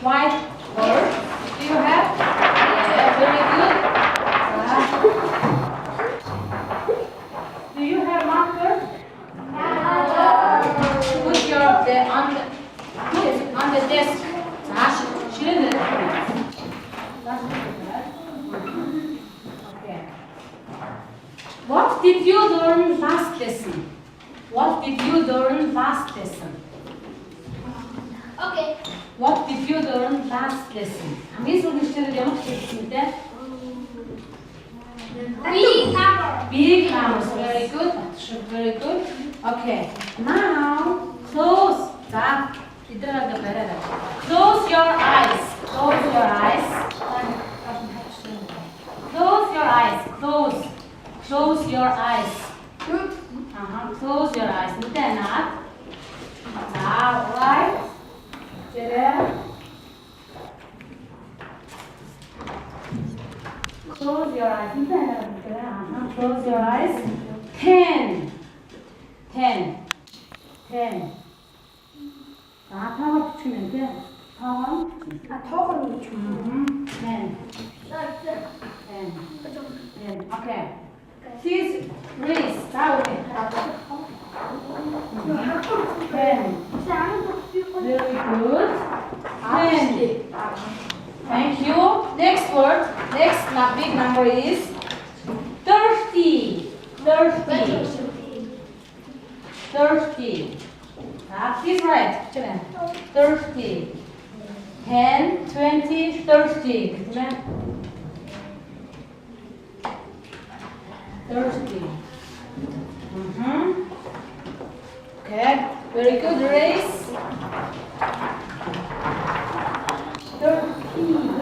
whiteboard. Do you have? Yeah, very good. Do you have marker? Put your on the desk. 실은 Okay. What did you learn last lesson? What did you learn last lesson? Okay. What did you learn last lesson? hangi soruları yanlış kesinlikle? Big number. Big numbers. Very good. Very good. Okay. Now close. 자, 이들한테 말해라. Close your eyes. Close your eyes. Close your eyes. Close. Close your eyes. Close your eyes. Look at that. Now, right. Close your eyes. Close your eyes. 10. 10. 10. 아, 타워 붙이면 돼. 타워. 턱을 10. 10. 10. Okay. Please raise. 자, 우리. 10. Very good. 10. Thank you. Next word. Next big number is 30. 30. 30. Please write. 30. 10, 20, 30. 30. Okay. Very good. Raise. 13.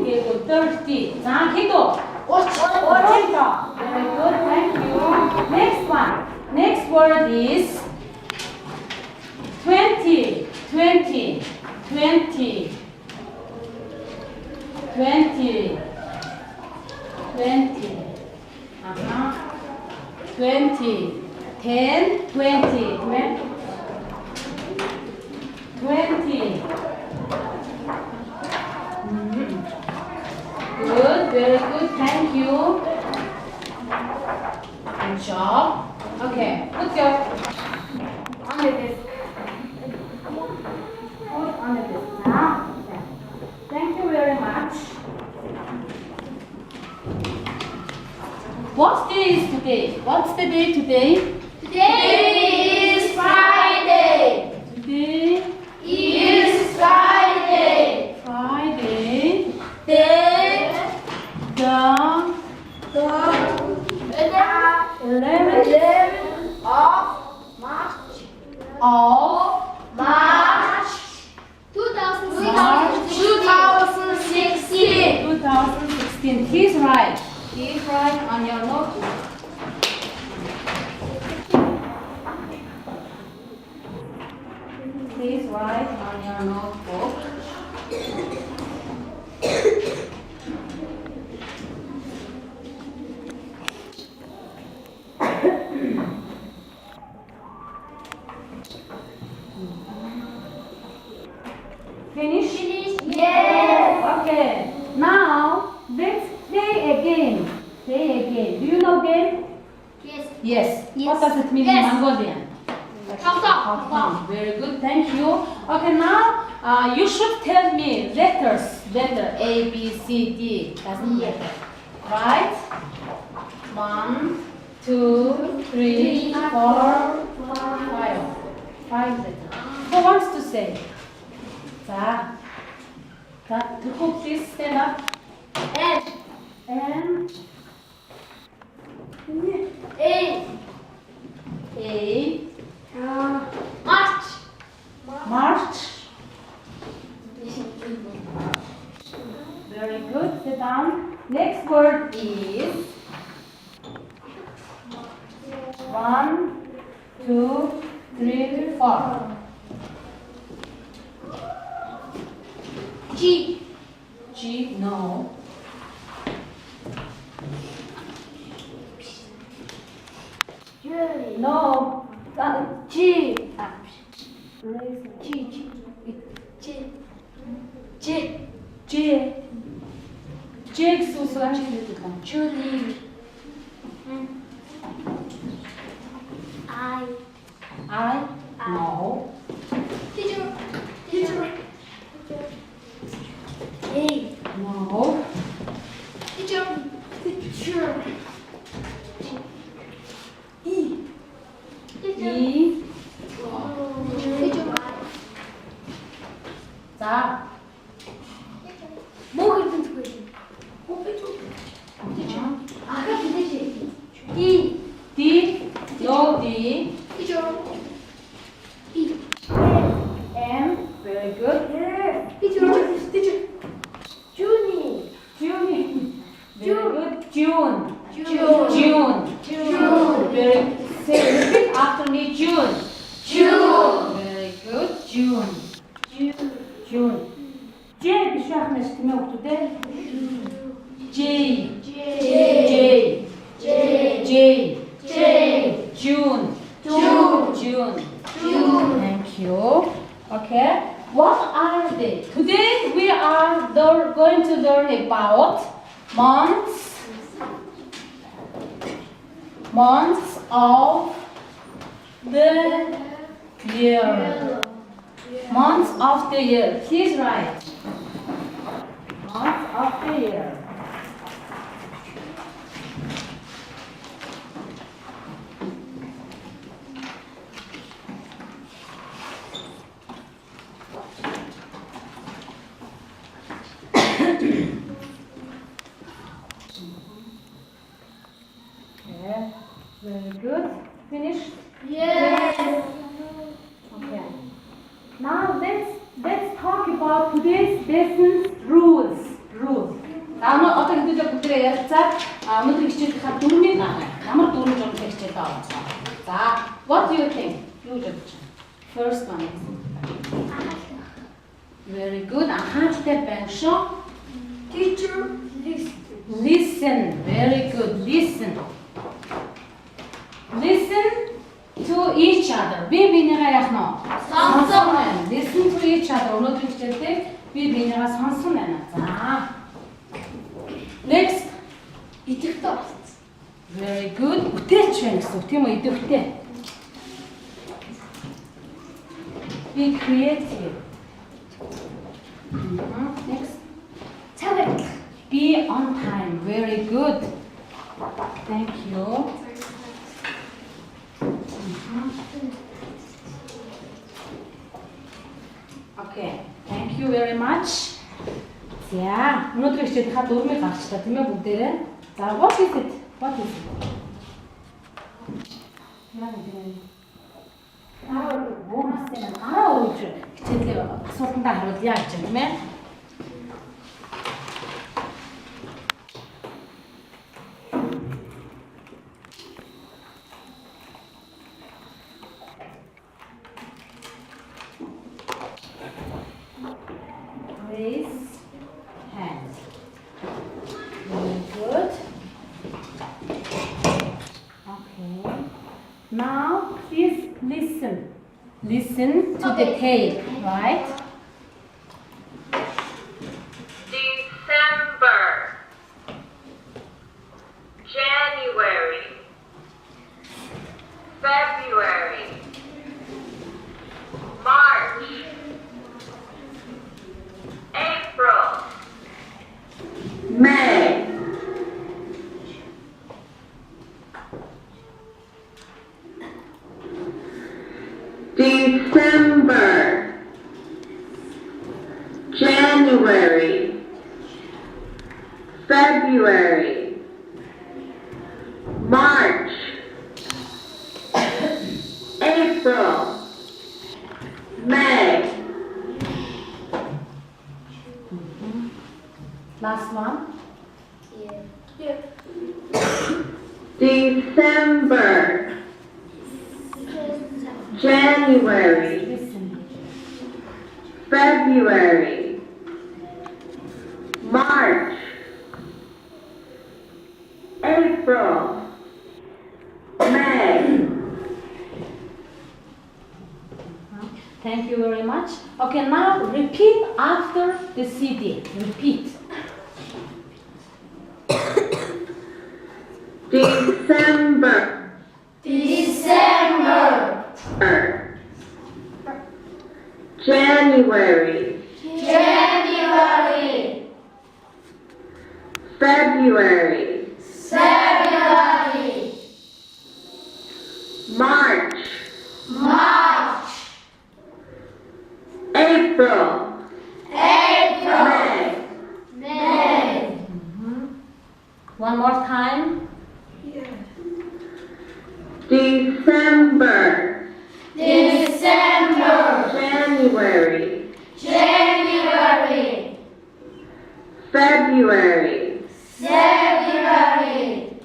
Good. 30. 자, 기도. Very good. Thank you. Next one. Next word is 20. 20. 20. 20. 20. 20. 10, 20. 20. Good, very good, thank you. Good job. Okay, put your under this. Put under this now. Thank you very much. What day is today? What's the day today? Today is Friday. Today Is Friday. Friday. Day. The 11th 11th of March. of March 2016. 2016. Please write. Please write on your notebook. Please write on your notebook. Finish? Yes. Okay. Now let's play again. Play again. Do you know game? Yes. Yes. What does it mean Yes. in Mongolian? Countdown. Very good. Thank you. Okay. Now you should tell me letters. Letter A, B, C, D. Doesn't matter. Right? 1, 2, 3, 4, 5. 5 letters. Who wants to say? 자, 듣고 please stand up. And And A. A, March. March. Very good. Sit down. Next word is 1, 2, 3, 4. G. G, no. J. No. G. G. J. J. J 소스 한번 Julie. I. I no. Teacher. A. No. Teacher. E. E. Teacher. 자. 뭐가 있는 거지? Teacher. 아까 그 대신 D. D. No D. Teacher. E. M. Very good. Teacher. Junie. June. Very good. June. June. June. Very. Say repeat after me. June. Very good. June. June. J bir şey yapmış kimi okudu? J. June. Thank you. Okay. What are they? Today we are going to learn about months of the year. Months of the year. Please write. Months of the year. Okay. Very good. Finished? Yes. Okay. Now let's talk about today's lesson's rules. За өнөө одоо хэдүүлээ бүгдээ ярилцаад өнөөдөр хичээлийнхаа дүрмийг ямар дүрм журмтай хичээл таавсан. За, what do you think? Юу гэж бодож байна? First one. Very good. Анхааралтай байна шүү. Teacher. Listen. Very good. Listen to each other. Би бинийгаа яах нь вэ? Сонсон байна. Listen to each other. Өнөөдрийн хичээлдээ би бинийгаа сонсон байна. За. Next. Идэвхтэй. Very good. Бүтээч байна гэсэн үг тийм үү? Идэвхтэй. Be creative. Next. Цагаат. Be on time. Very good. Thank you. Okay. Thank you very much. За, өнөөдөр хичээлийнхаа дүрмийг гаргачлаа тийм ээ бүгдээрээ. За, what is it? Яа гэдэг вэ? Ууч хичээлээ асуултандаа хариулъя гэж байна тийм ээ. Raise hand. Very good. Okay. Now please listen. Listen to the tape, right? December, January, February, March, April, May, December, January, February, March, April, May. Last one. December, January, Listen. February, March, April, May. Thank you very much. Okay, now repeat after the CD. Repeat. December. December. January. January. February. February. March. March. April. April. May. May. One more time. December. December. January. January. February. February.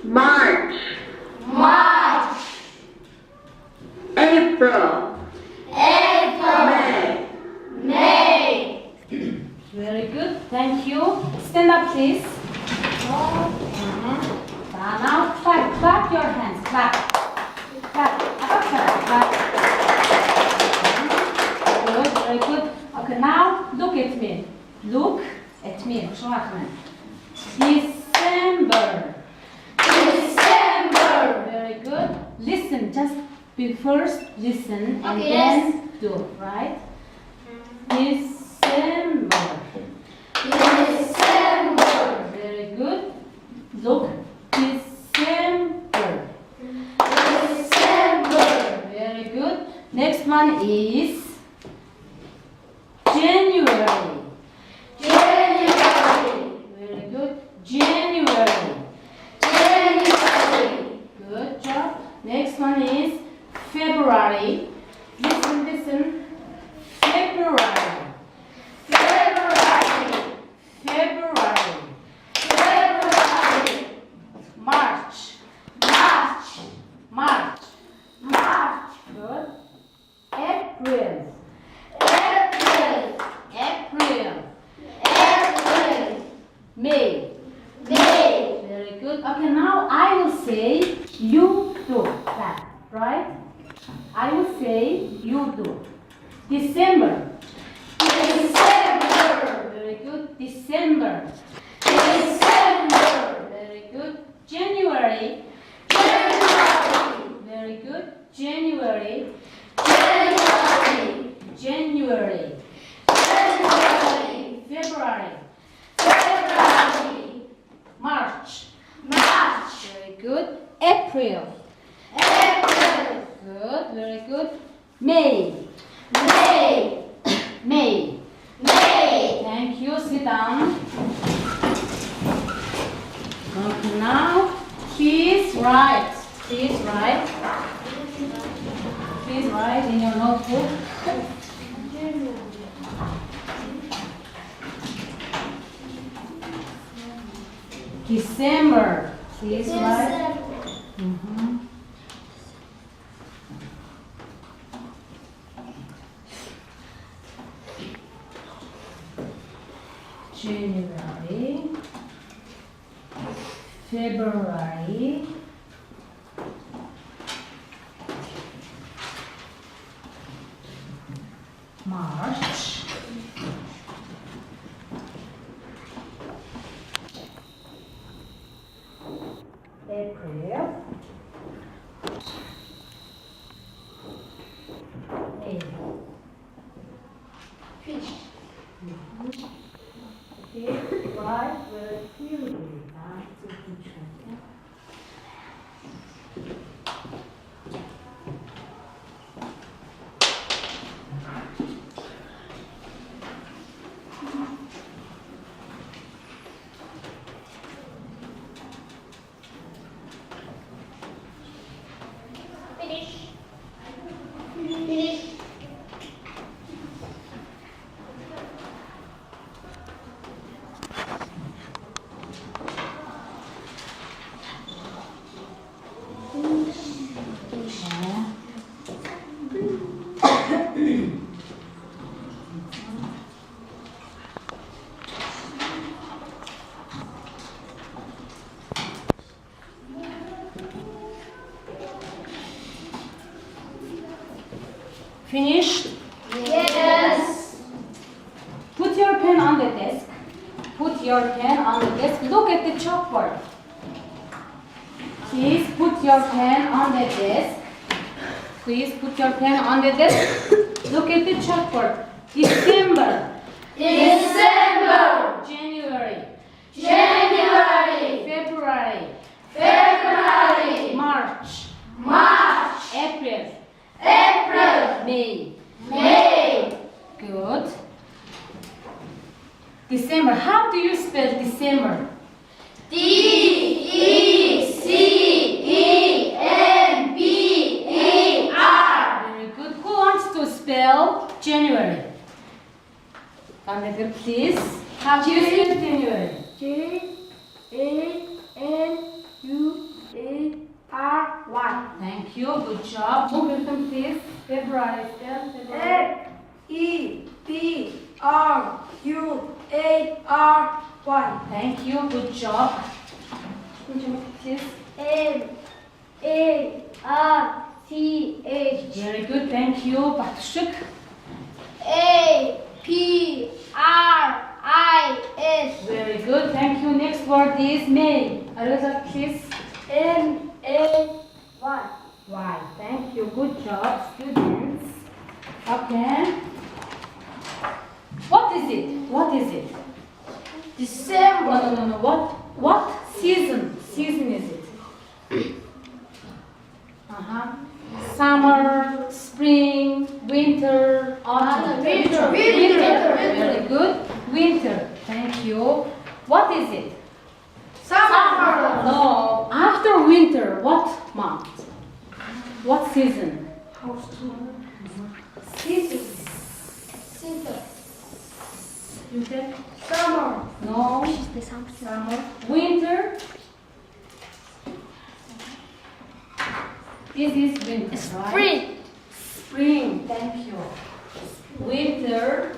March. March. April. April. May. May. Very good. Thank you. Stand up, please. Now clap, clap your hands. Clap. Clap. Clap. Good, very good. Okay, now look at me. Look at me. December. December. Very good. Listen, just be first listen and Okay, then do, right? December. December. Very good. Look, December. December. Very good. Next one is January. January. Very good. January. January. Good job. Next one is February. Listen, listen. February. February. February. February. March. March. March. March. Good. April. April. April. April. May. May. Very good. Okay, now I will say you do that, right? I will say you do. December. December. Very good. December. December. Very good. January. January. Very good. January. January. January. January. February. February. March. March. Very good. April. April. Good. Very good. May. May. May. May. Thank you. Sit down. Okay, now please write. Please write. Please write in your notebook. December. Please write. Mhm. January, February, March, April, May. Okay, right, very clearly. Finished? Yes. Put your pen on the desk. Put your pen on the desk. Look at the chalkboard. Please put your pen on the desk. Please put your pen on the desk. Look at the chalkboard. December, December. January, January. February, February. March, March. April, April. May. May. Good. December. How do you spell December? December. Very good. Who wants to spell January? Candidates, please. How do you spell January? January. Thank you. Good job. Move please. February. Spell February. February. Thank you. Good job. Please. March. Very good. Thank you. Bakışık. April. Very good. Thank you. Next word is May. Arıza please. Why? Thank you. Good job, students. Okay. What is it? What is it? December. No. What season? Season is it? Summer, spring, winter, autumn. Winter. Very good. Winter. Thank you. What is it? Summer. No. After winter, what month? What season? You said Summer. no. Summer. Winter. This is winter, right? Spring. Thank you. Winter.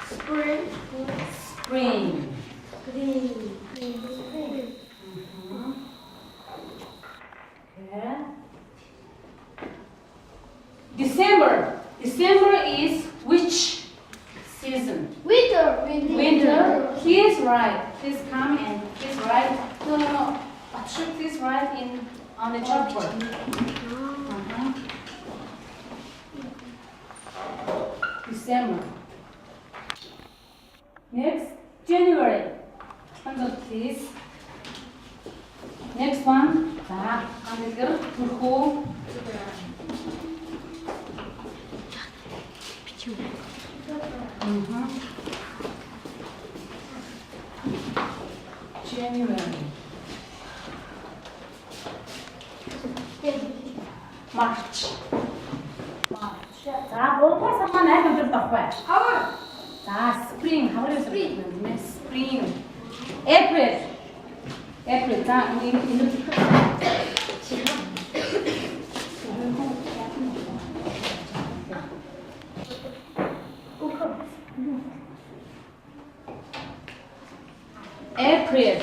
Spring. Spring. Okay. December. December is which season? Winter. Winter. He is right. Please come and please write. No. But should please write in on the chalkboard. December. Next, January. Handle please. Next one. 자, handle 불고. January. March. 자, 볼펜만 해. 그들 덕분. 자, spring. 하루에서 spring. April. 자, 우리 이렇게 April.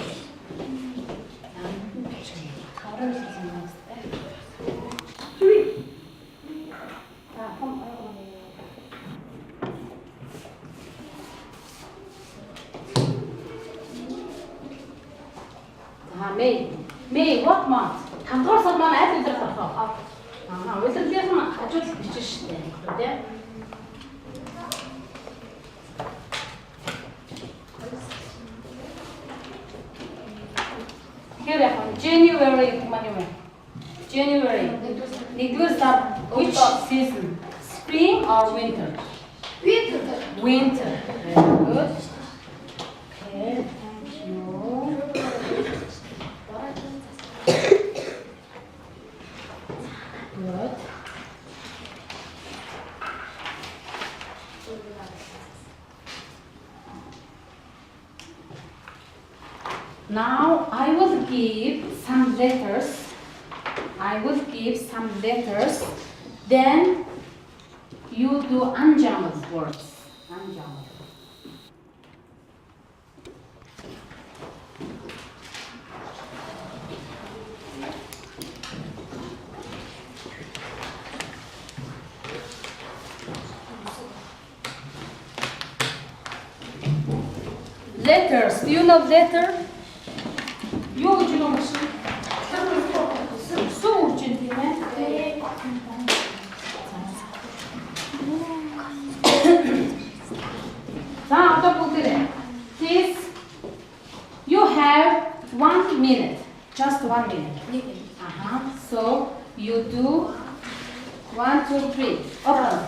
May, what month? 단골선만 애들 들어서. 왜 들어서만 아주 비추시대. 그런데 here January January. Neglect which season? Spring or winter? Winter. Very good. Okay, thank you. Good. Now I will give some letters. Then you do anjamal words. Anjamal. Letters. Do you know letter? You know much. So 자, 또 보기래. This you have 1 minute. Just 1 minute. So you do 1, 2, 3. Open.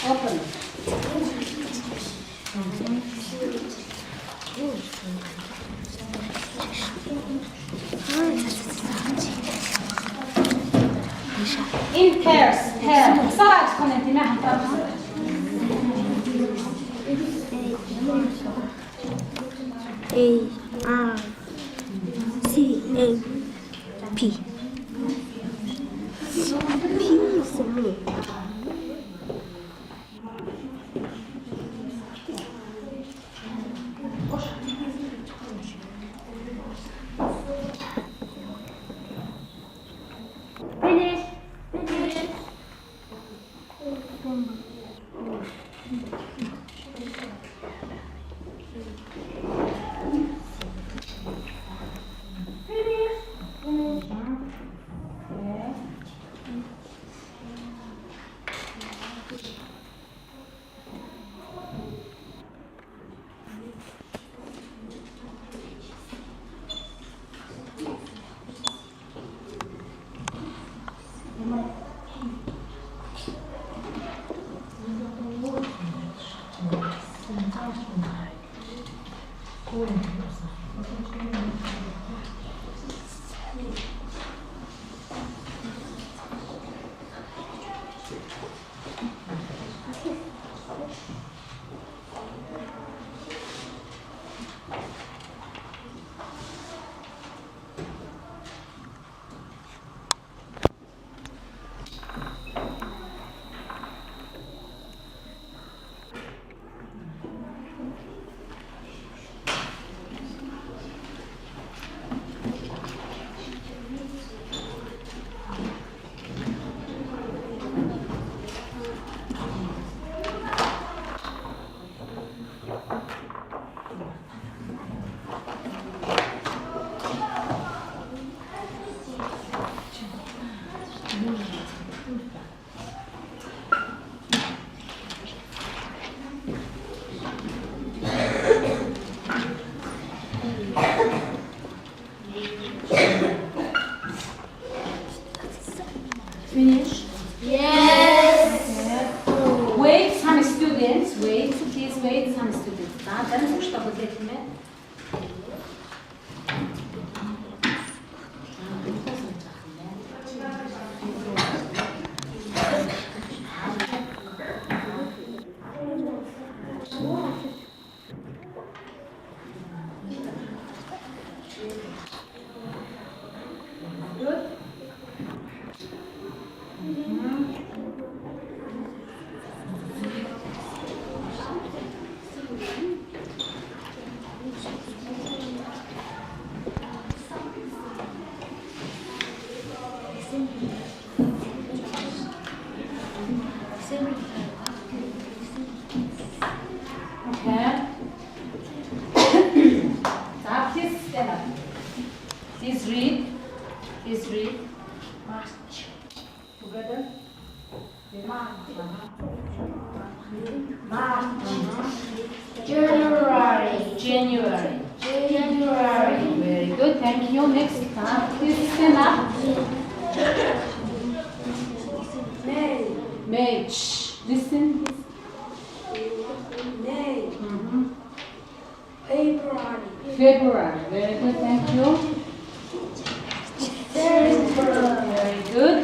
Open. In pairs. pair. بسرعة تكون انتباه هنطلع. A R C A P. Finish. Finish? Yes. Wait, some students. Wait, please wait, some students. Да, ну что вы этим? Okay. Now please stand up. Please read. Please read. March. Together. March. January. January. January. Very good. Thank you. Next time, please stand up. May. May. Shh. Listen. May. Mhm. February. February. Very good. Thank you. December. Very good.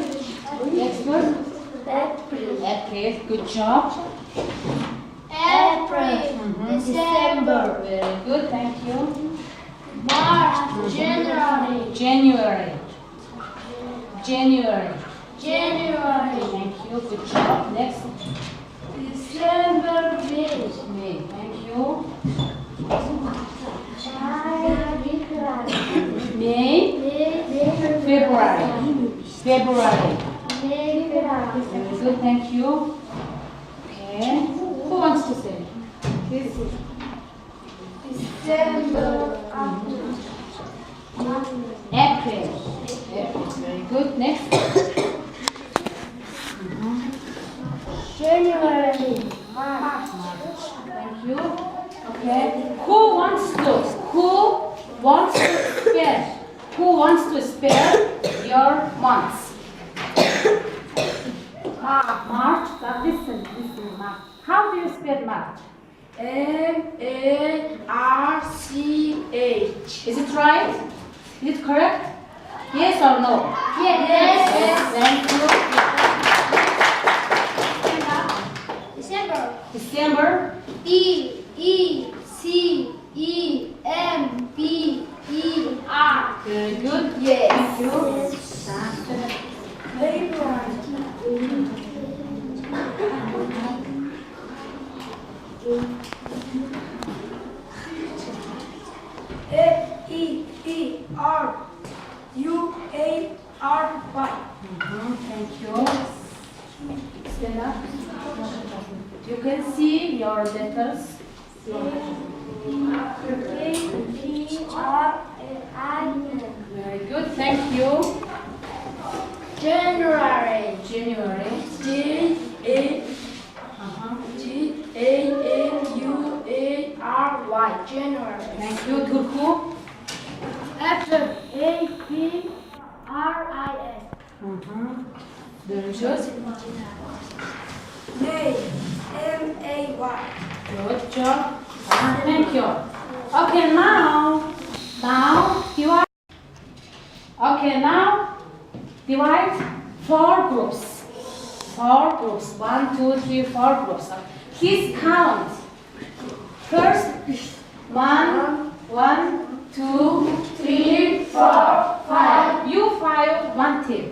Next one. April. April. Good job. April. December. Very good. Thank you. March. January. January. January. January. Thank you. Good job. Next. December. May. May. Thank you. May. February. February. Very good. Thank you. Okay. Who wants to say? Please. December. April. April. Very good. Next. January. March. Thank you. Okay. Who wants to spell your months? March. Listen, March. How do you spell March? March. Is it right? Is it correct? Yes or no? Yes. Thank you. December. December. December. Very good. Yes. Thank you. February. Thank you. Stand up. You can see your letters. Very good. Thank you. January. January. January. January. Thank you. Turku. April. Apris. Very good. May. May. Good job. Thank you. Okay, now divide. Okay, now divide 4 groups. 4 groups. 1, 2, 3, 4 groups. Please count. First, 1, 2, 3, 4, 5. You 5, 1 team.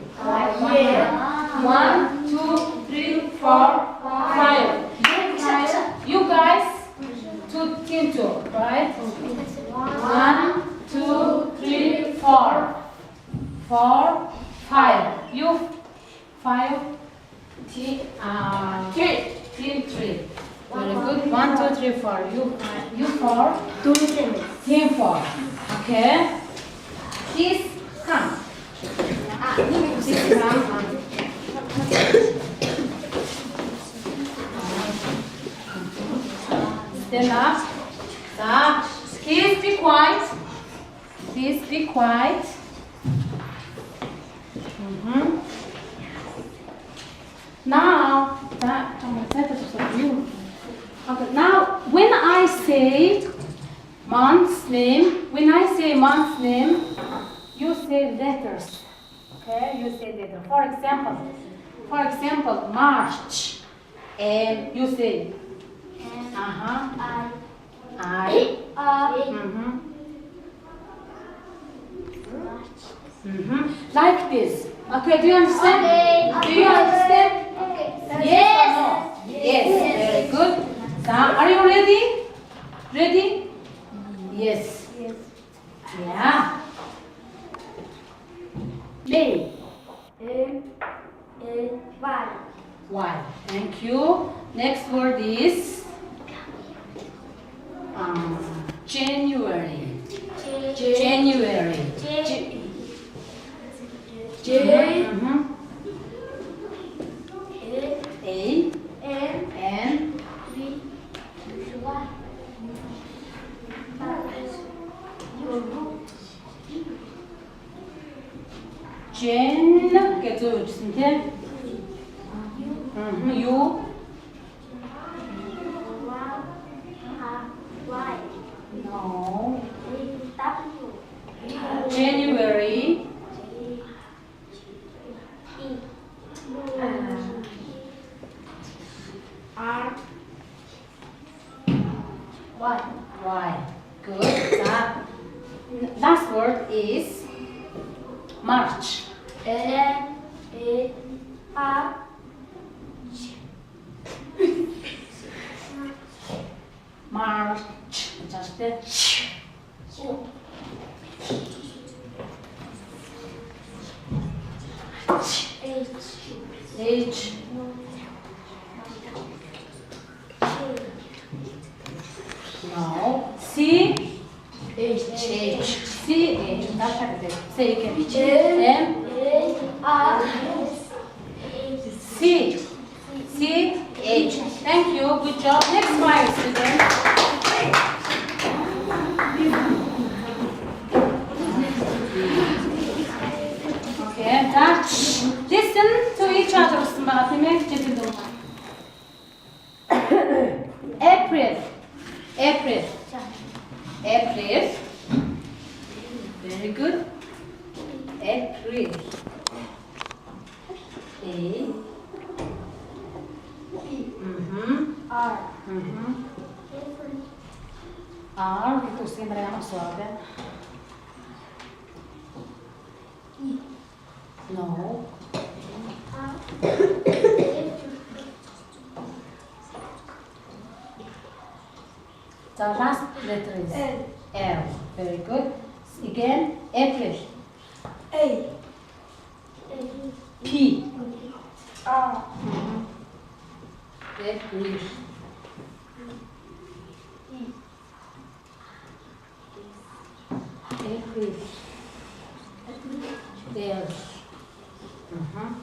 1, 2, 3, 4, 5. You guys, 2 team 2, right? 1, 2, 3, 4. 4, 5. You 5 team 3. Very good. 1, 2, 3, 4. You 4. Team 4. Okay. Please come. Please come. Stand up. Stop. Please be quiet. Please be quiet. Now, now when I say month's name, you say letters. Okay, you say letters. For example, March, and you say I. Like this. Okay, do you understand? Do you understand? Yes or no? Yes. Very good. Are you ready? Ready? Yes. Yeah. May. Why? Thank you. Next word is January. January. A. N. Jen. Get to you. No. January. Why? Good. Last word is March. March. Just the H. No. C. Say again. M C C H. Thank you. Good job. Next smile, students. Okay. 자, listen to each other. April. April. April. Very good. April. A. R. R. Itu sebenarnya yang suara. No. The last letter is L. L. Very good. Again, April. A. P. R. April. April. There.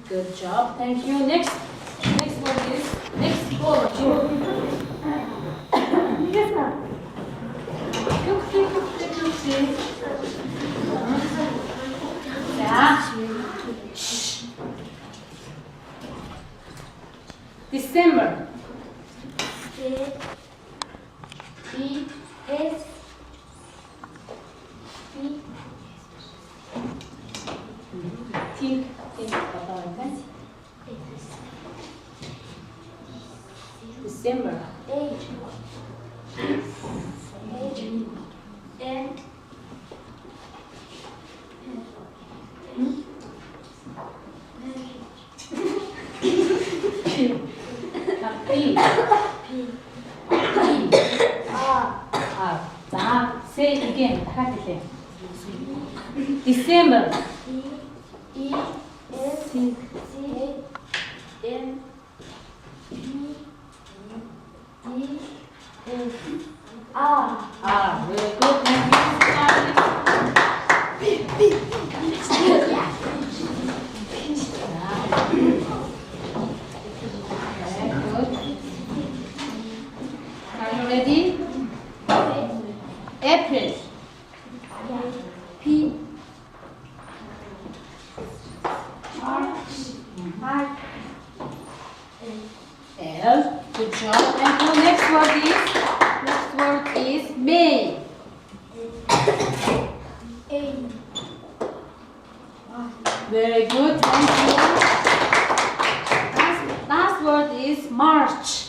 Good job. Thank you. Next one is next word. Yeah. December. Think about that. December. P. 자, say it again. 다 같이 say. December. Very good. Are you ready? April. P. L. Good job. And the next word is May. Very good. Thank you. Last word is March.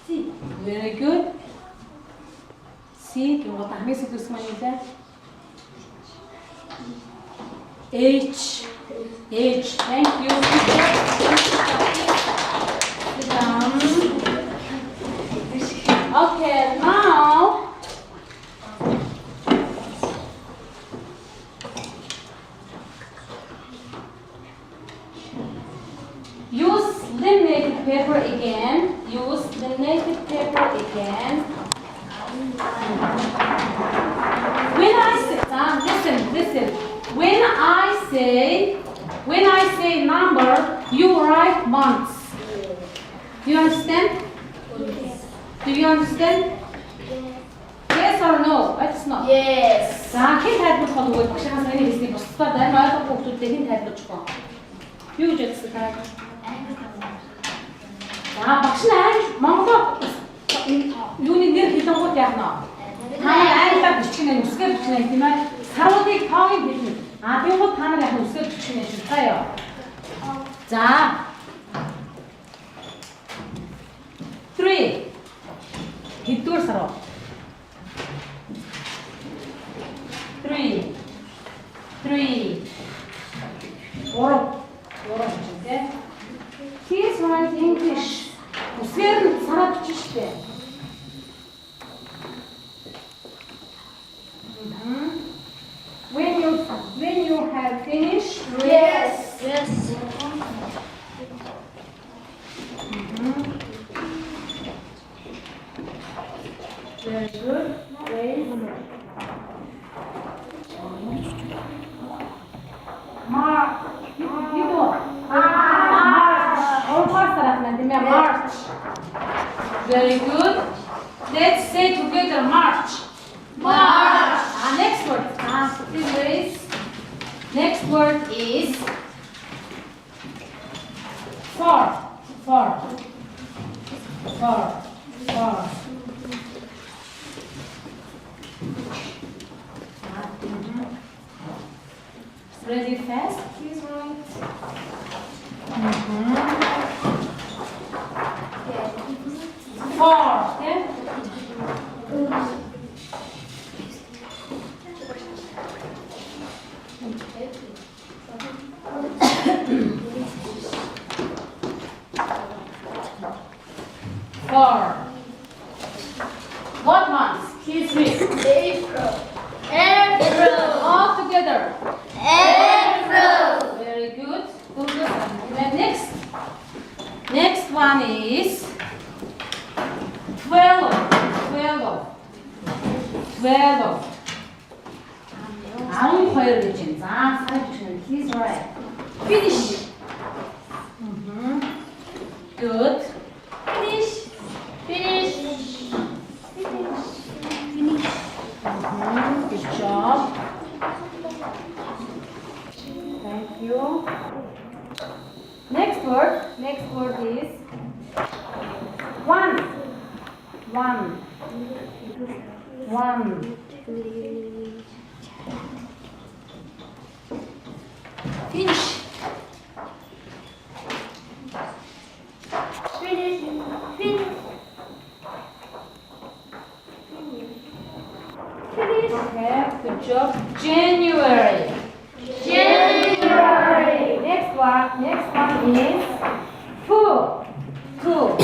C. Very good. C. Yung tamis itu semuanya. H. H. Thank you. Sit down. Okay, now use laminated paper again. Use laminated paper again. When I say, listen. When I say number, you write months. Do you understand? Do you understand? Yes or no? It's not. Yes. 자, 힌트 해줄 거 누구 혹시 한 사람이 있으니 벌써 내 말도 꼭 줄때 힌트 해줄 거. Hughes 가. 자, 박신아, 망고. 윤이 늘 기던 것 같나? 하나 아이가 붙이는 우스게 붙이는 이만 사로디 파이 붙이는. 아, 배운 하나를 한 우스게 붙이는 줄까요? 자, 3. 뒷돌 사로. 3. 오로 붙일게. He is writing English. 우스게 사람 붙이시대. When you have finished, Yes. Very March. Very good. Let's say together March. March. Next word. Please raise. Next word is for. For. For. For. Ready fast? Please write. For. Okay? For. What month? Please read. April. All together. April. Very good. Good. And next. Next one is 12. 12. 12. 아무 거열이지. 자, 사주는 please write. Finish. Good. Finish. Finish. Good job. Thank you. Next word is one. One. One. Finish. Finish. Finish. Okay, good job. January. January. Next one is two. Two.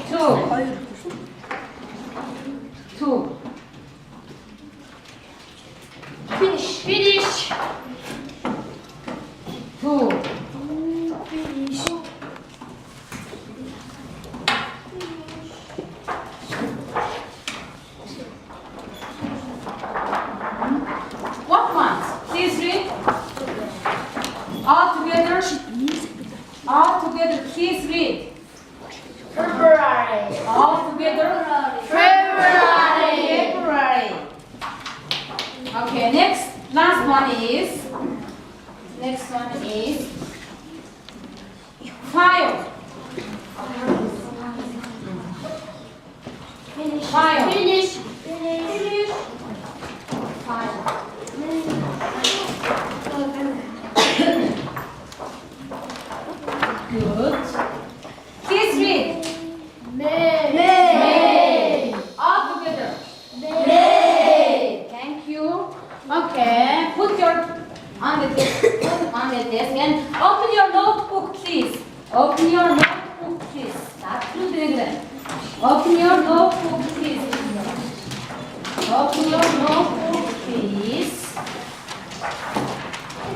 Two. Two. Finish. Finish. Two. Finish. What month? Please read. All together. All together. Please read. February. All together. February. February. Okay. Last one is. Five. Finish. Fire. Finish. Finish. Good. Please read. May. All together. May. Thank you. Okay. Put your on the desk. Put on the desk and open your notebook, please. Open your notebook, please. Not too big. Open your notebook, please. Open your notebook, please.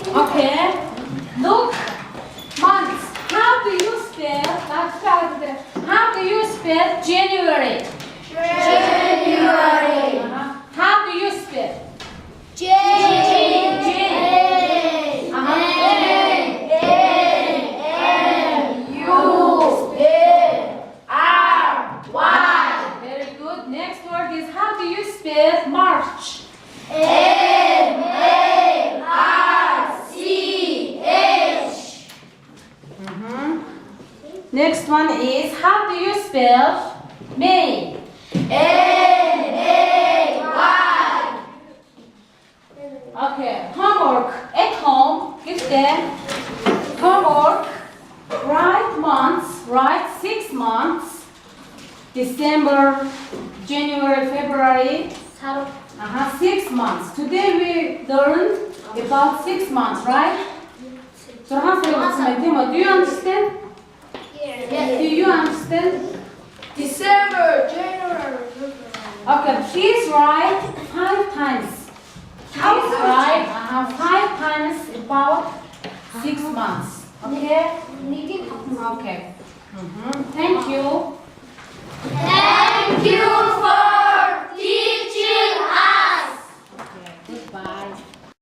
Okay. Look. Months. How do you spell? How do you spell January? January. How do you spell? J. Very good. Next word is how do you spell March? Next one is how do you spell May? Okay, homework at home. Give them homework. Write months. Write 6 months. December, January, February. 6 months. Today we learned about 6 months, right? So do you understand? Do you understand? December, January, February. Okay, please write 5 times. Please write 5 times about 6 months. Okay? Okay. Thank you.